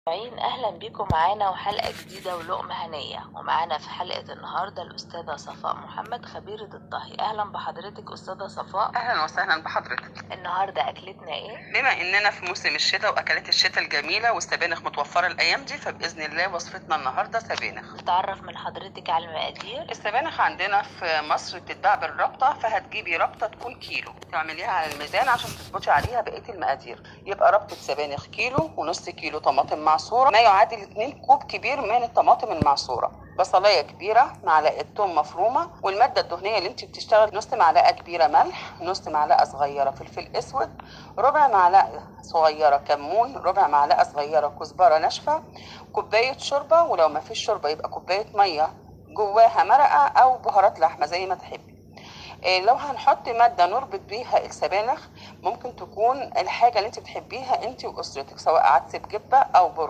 أهلا بيكم معانا وحلقة جديدة ولقمة هنية. ومعانا في حلقة النهاردة الأستاذة صفاء محمد خبيرة الطهي. أهلا بحضرتك أستاذة صفاء. اهلا وسهلا بحضرتك. النهاردة أكلتنا إيه؟ بما اننا في موسم الشتاء واكلات الشتاء الجميله والسبانخ متوفره الايام دي، فباذن الله وصفتنا النهارده سبانخ. نتعرف من حضرتك على المقادير. السبانخ عندنا في مصر بتتباع بالربطه، فهتجيبي ربطه تكون كيلو تعمليها على الميزان عشان تظبطي عليها بقيه المقادير. يبقى ربطه سبانخ كيلو، ونص كيلو طماطم معصوره ما يعادل 2 كوب كبير من الطماطم المعصوره، بصلايه كبيره، معلقه ثوم مفرومه، والماده الدهنيه اللي انت بتشتغل نص معلقه كبيره ملح، نص معلقه صغيره فلفل اسود، ربع معلقه صغيره كمون، ربع معلقه صغيره كزبره ناشفه، كوبايه شوربه، ولو ما فيش شوربه يبقى كوبايه ميه جواها مرقه او بهارات لحمه زي ما تحبي. لو هنحط ماده نربط بيها السبانخ، ممكن تكون الحاجه اللي انت بتحبيها انت واسرتك، سواء عدس بجبه او برغل.